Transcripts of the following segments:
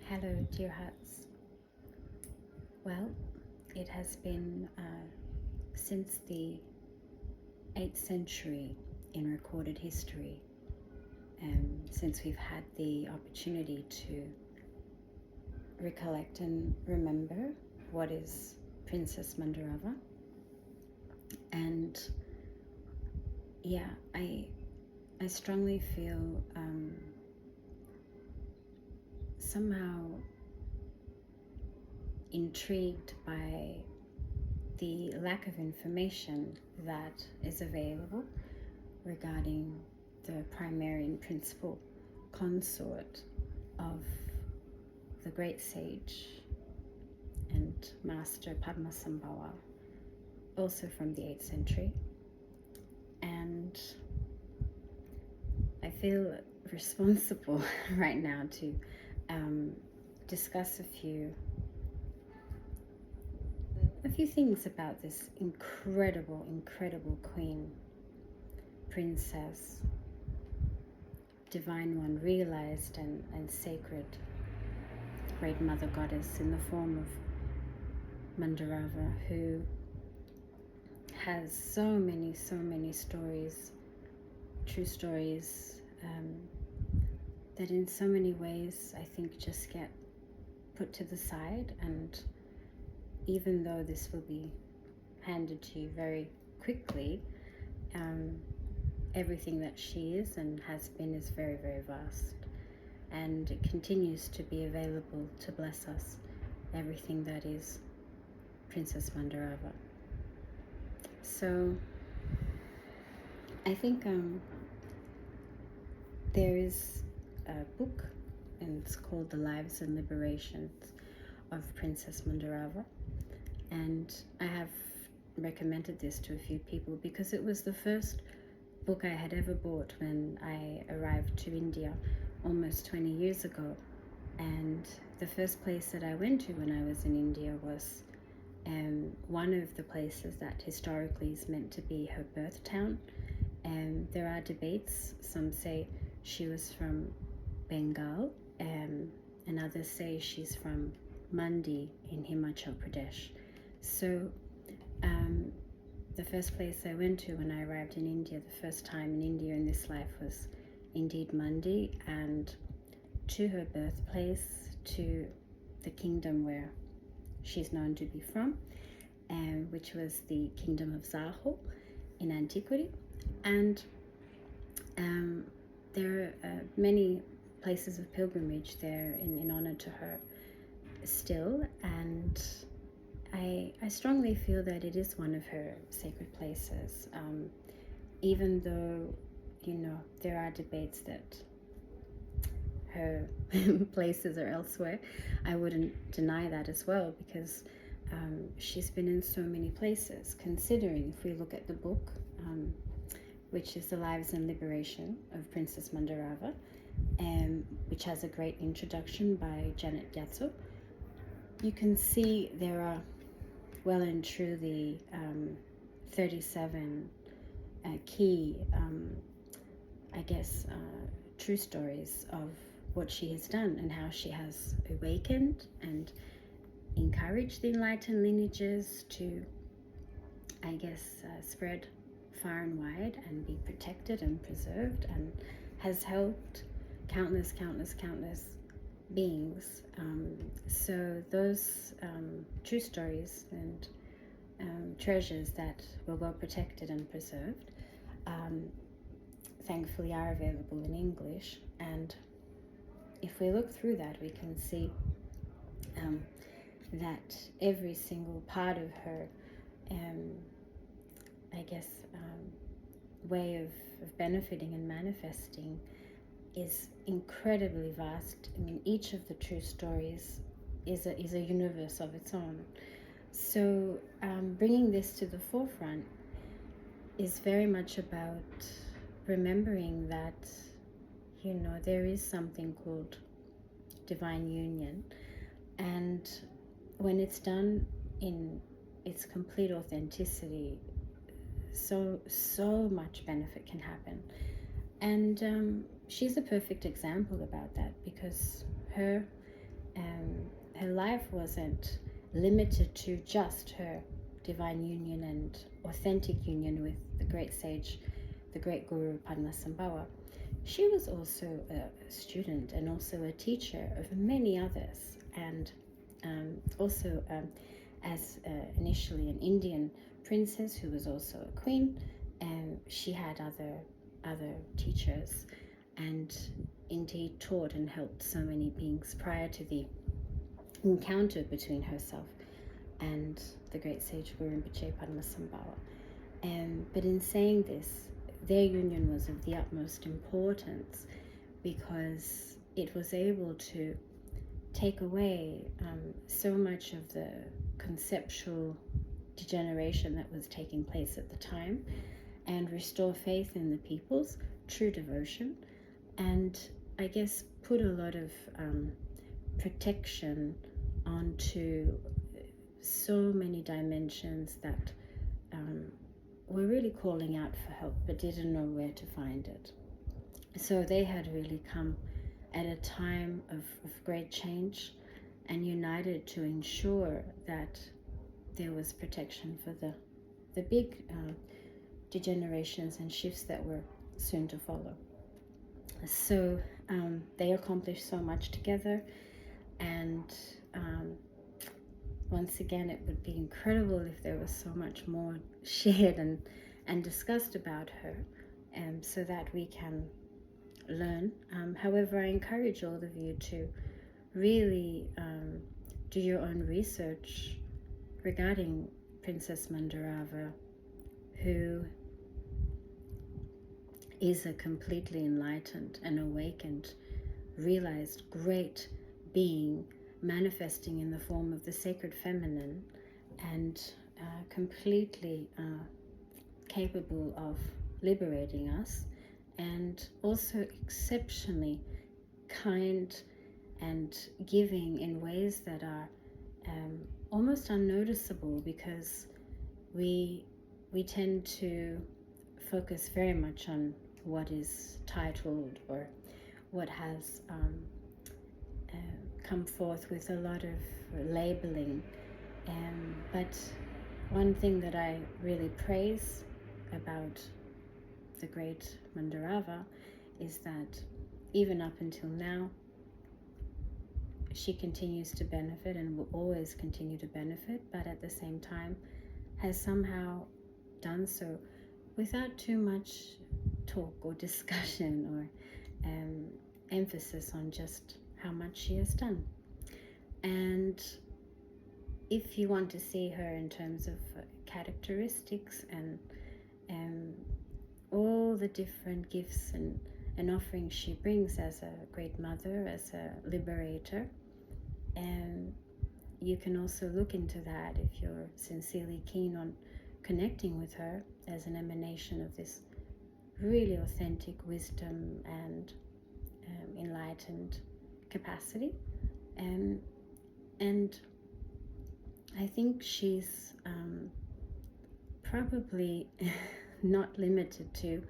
Hello, dear hearts. Well, it has been since the 8th century in recorded history, since we've had the opportunity to recollect and remember what is Princess Mandarava. And yeah, I strongly feel somehow intrigued by the lack of information that is available regarding the primary and principal consort of the great sage and master Padmasambhava, also from the 8th century. And I feel responsible right now to discuss a few things about this incredible queen, princess, divine one, realized and sacred, great mother goddess in the form of Mandarava, who has so many stories, true stories, that in so many ways I think just get put to the side. And even though this will be handed to you very quickly, everything that she is and has been is very vast, and it continues to be available to bless us, everything that is Princess Mandarava. So I think there is a book, and it's called The Lives and Liberations of Princess Mandarava, and I have recommended this to a few people because it was the first book I had ever bought when I arrived to India almost 20 years ago. And the first place that I went to when I was in India was one of the places that historically is meant to be her birth town. And there are debates. Some say she was from Bengal, and others say she's from Mandi in Himachal Pradesh. So the first place I went to when I arrived in India, the first time in India in this life, was indeed Mandi, and to her birthplace, to the kingdom where she's known to be from, which was the kingdom of Zaho in antiquity. And there are many places of pilgrimage there in honor to her still, and I strongly feel that it is one of her sacred places, even though, there are debates that her places are elsewhere. I wouldn't deny that as well, because she's been in so many places, considering if we look at the book, which is The Lives and Liberation of Princess Mandarava, which has a great introduction by Janet Gatso. You can see there are well and truly 37 key, true stories of what she has done and how she has awakened and encouraged the enlightened lineages to, spread far and wide and be protected and preserved, and has helped countless beings. So those true stories and treasures that were well protected and preserved, thankfully are available in English. And if we look through that, we can see that every single part of her way of benefiting and manifesting is incredibly vast. I mean, each of the true stories is a universe of its own. So bringing this to the forefront is very much about remembering that, there is something called divine union, and when it's done in its complete authenticity, so much benefit can happen. And she's a perfect example about that, because her her life wasn't limited to just her divine union and authentic union with the great sage, the great guru Padmasambhava. She was also a student and also a teacher of many others, and also as initially an Indian princess who was also a queen, and she had other teachers, and indeed taught and helped so many beings prior to the encounter between herself and the great sage Guru Rinpoche Padmasambhava. But in saying this, their union was of the utmost importance because it was able to take away so much of the conceptual degeneration that was taking place at the time and restore faith in the people's true devotion, and I guess put a lot of protection onto so many dimensions that were really calling out for help but didn't know where to find it. So they had really come at a time of great change and united to ensure that there was protection for the big degenerations and shifts that were soon to follow. So they accomplished so much together, and once again, it would be incredible if there was so much more shared and discussed about her, so that we can learn. However, I encourage all of you to really do your own research regarding Princess Mandarava, who is a completely enlightened and awakened, realized great being manifesting in the form of the sacred feminine, and completely capable of liberating us, and also exceptionally kind and giving in ways that are almost unnoticeable, because we tend to focus very much on what is titled or what has come forth with a lot of labeling. But one thing that I really praise about the great Mandarava is that even up until now, she continues to benefit and will always continue to benefit, but at the same time has somehow done so without too much talk or discussion or emphasis on just how much she has done. And if you want to see her in terms of characteristics and all the different gifts and offerings she brings as a great mother, as a liberator, and you can also look into that if you're sincerely keen on connecting with her as an emanation of this really authentic wisdom and enlightened capacity. And I think she's probably not limited to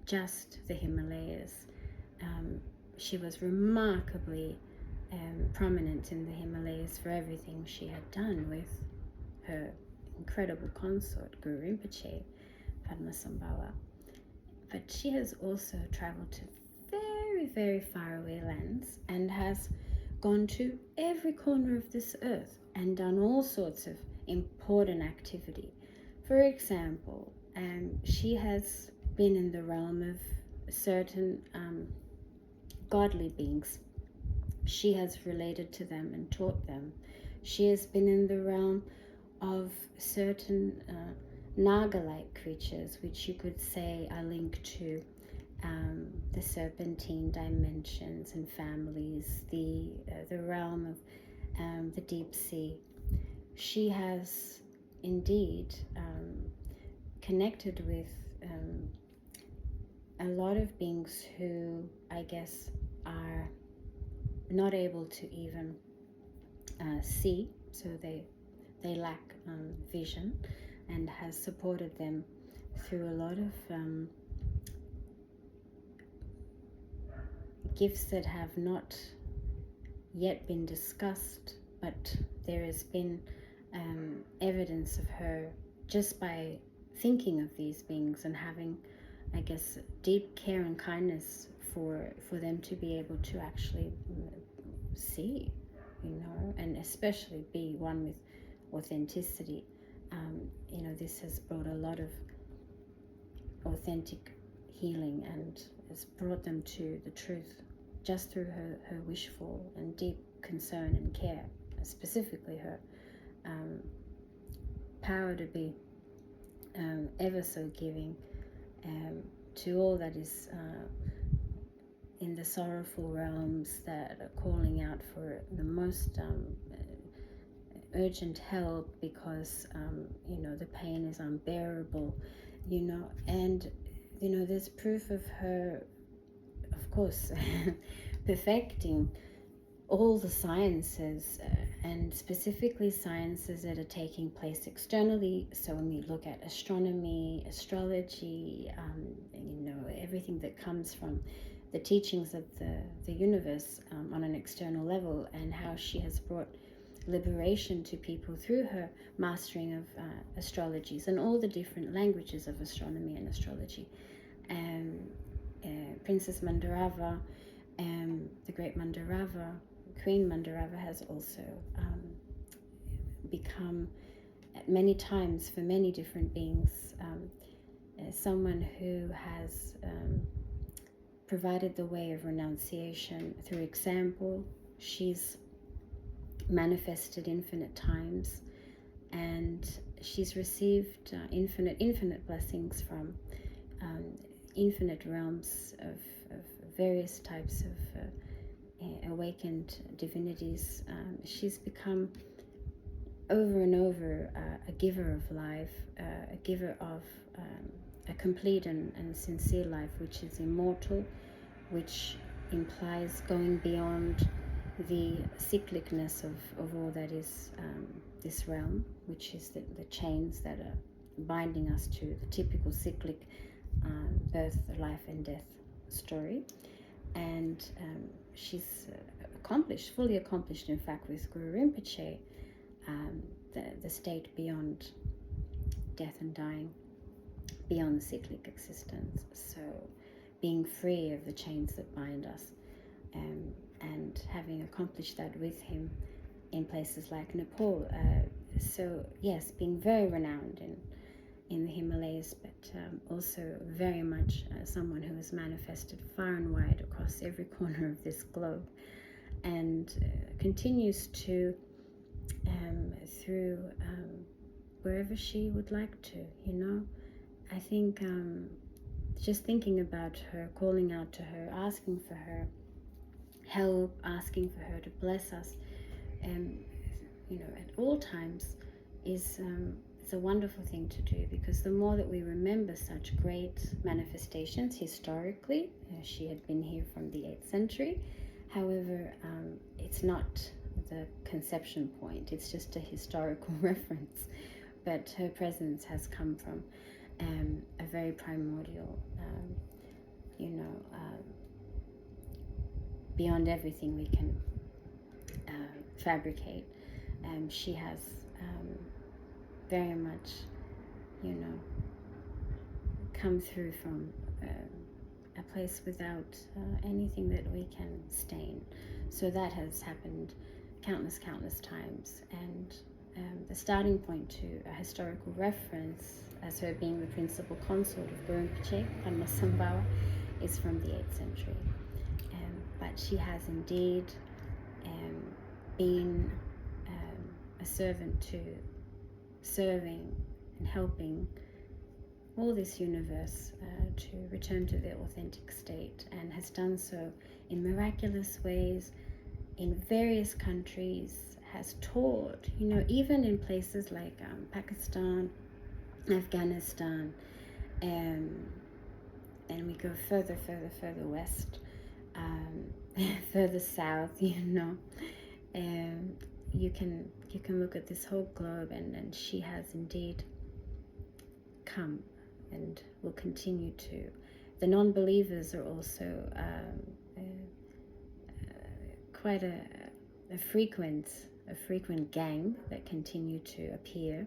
just the Himalayas. She was remarkably prominent in the Himalayas for everything she had done with her incredible consort, Guru Rinpoche, Padmasambhava. But she has also traveled to very, very faraway lands and has gone to every corner of this earth and done all sorts of important activity. For example, she has been in the realm of certain godly beings. She has related to them and taught them. She has been in the realm of certain Naga-like creatures, which you could say are linked to the serpentine dimensions and families, the realm of the deep sea. She has indeed connected with a lot of beings who, I guess, are not able to even see, so they lack vision, and has supported them through a lot of gifts that have not yet been discussed, but there has been evidence of her just by thinking of these beings and having, I guess, deep care and kindness for them to be able to actually see, and especially be one with authenticity. This has brought a lot of authentic healing and has brought them to the truth just through her wishful and deep concern and care, specifically her power to be ever so giving to all that is in the sorrowful realms that are calling out for the most urgent help because the pain is unbearable, and there's proof of her, of course, perfecting all the sciences and specifically sciences that are taking place externally. So when we look at astronomy, astrology, everything that comes from the teachings of the universe on an external level, and how she has brought liberation to people through her mastering of astrologies and all the different languages of astronomy and astrology. Princess Mandarava, the great Mandarava, Queen Mandarava, has also become many times for many different beings someone who has provided the way of renunciation through example. She's manifested infinite times, and she's received infinite blessings from infinite realms of various types of awakened divinities. She's become over and over a giver of life, a giver of a complete and sincere life, which is immortal, which implies going beyond the cyclicness of all that is this realm, which is the chains that are binding us to the typical cyclic birth, life and death story. And she's fully accomplished, in fact, with Guru Rinpoche, the state beyond death and dying, beyond the cyclic existence. So being free of the chains that bind us, and having accomplished that with him in places like Nepal. So yes, being very renowned in the Himalayas, but also very much someone who has manifested far and wide across every corner of this globe, and continues to through wherever she would like to. I think just thinking about her, calling out to her, asking for her help, asking for her to bless us, at all times is a wonderful thing to do, because the more that we remember such great manifestations historically, she had been here from the 8th century. However, it's not the conception point, it's just a historical reference, but her presence has come from a very primordial, beyond everything we can fabricate. She has very much, come through from a place without anything that we can stain. So that has happened countless times, and the starting point to a historical reference as her being the principal consort of Guru Rinpoche, Padmasambhava, is from the 8th century. But she has indeed been a servant to serving and helping all this universe to return to their authentic state, and has done so in miraculous ways in various countries, has taught, even in places like Pakistan, Afghanistan, and we go further west, further south, and you can look at this whole globe, and she has indeed come and will continue to. The non-believers are also quite a frequent gang that continue to appear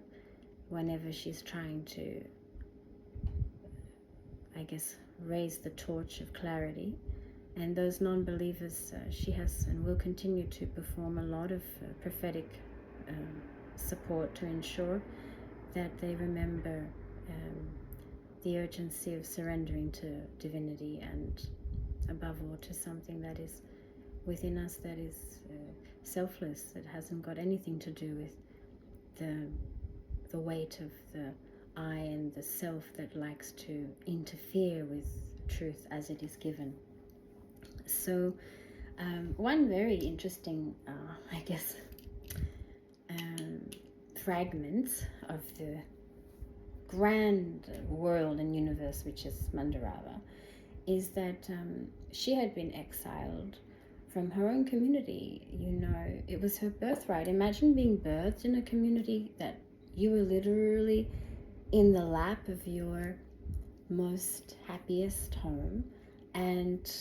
whenever she's trying to, I guess, raise the torch of clarity. And those non-believers, she has and will continue to perform a lot of prophetic support to ensure that they remember the urgency of surrendering to divinity, and above all to something that is within us, that is selfless, that hasn't got anything to do with the weight of the I and the self that likes to interfere with truth as it is given. So one very interesting, I guess, fragment of the grand world and universe, which is Mandarava, is that she had been exiled from her own community. You know, it was her birthright. Imagine being birthed in a community that you were literally in the lap of your most happiest home, and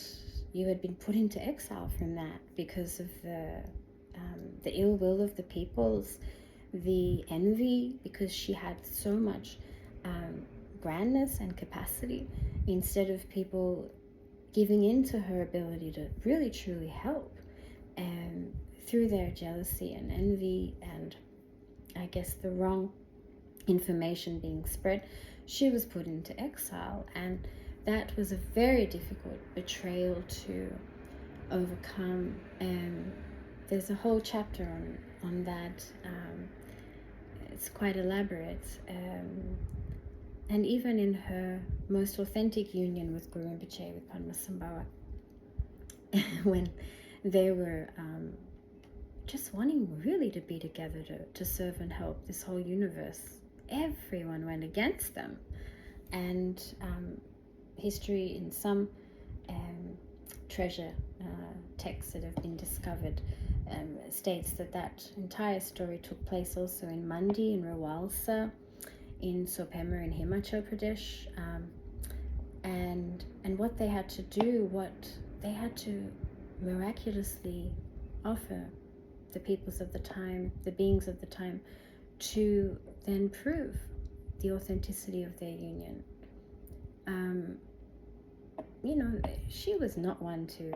you had been put into exile from that because of the ill will of the peoples, the envy, because she had so much grandness and capacity, instead of people giving in to her ability to really truly help, and through their jealousy and envy and, I guess, the wrong information being spread, she was put into exile. And that was a very difficult betrayal to overcome. And there's a whole chapter on that. It's quite elaborate. And even in her most authentic union with Guru Rinpoche, with Padmasambhava, when they were just wanting really to be together to serve and help this whole universe, everyone went against them. And history, in some treasure texts that have been discovered, states that entire story took place also in Mandi, in Rawalsa, in Sopema in Himachal Pradesh, and what they had to do, what they had to miraculously offer the peoples of the time, the beings of the time, to then prove the authenticity of their union. You know, she was not one to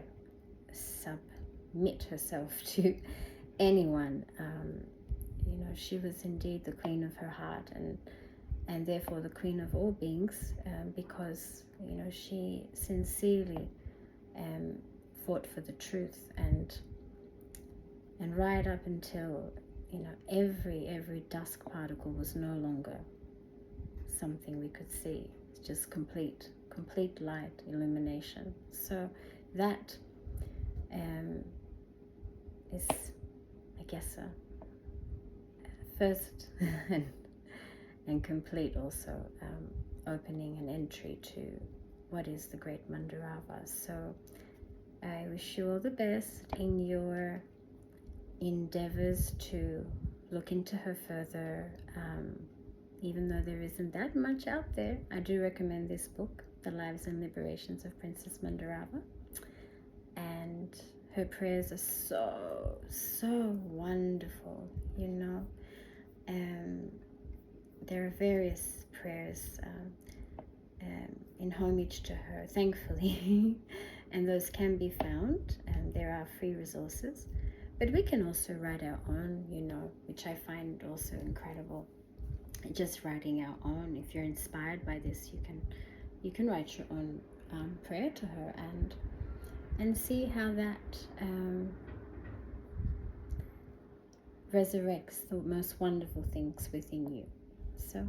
submit herself to anyone. You know, she was indeed the queen of her heart, and therefore the queen of all beings, because, you know, she sincerely fought for the truth, and right up until, you know, every dusk particle was no longer something we could see. It's just complete light, illumination. So that is, I guess, a first and complete also opening and entry to what is the great Mandarava. So I wish you all the best in your endeavors to look into her further. Even though there isn't that much out there, I do recommend this book, The Lives and Liberations of Princess Mandarava. And her prayers are so wonderful, you know. There are various prayers in homage to her, thankfully, and those can be found, and there are free resources. But we can also write our own, you know, which I find also incredible. Just writing our own. If you're inspired by this, you can write your own prayer to her, and see how that resurrects the most wonderful things within you. So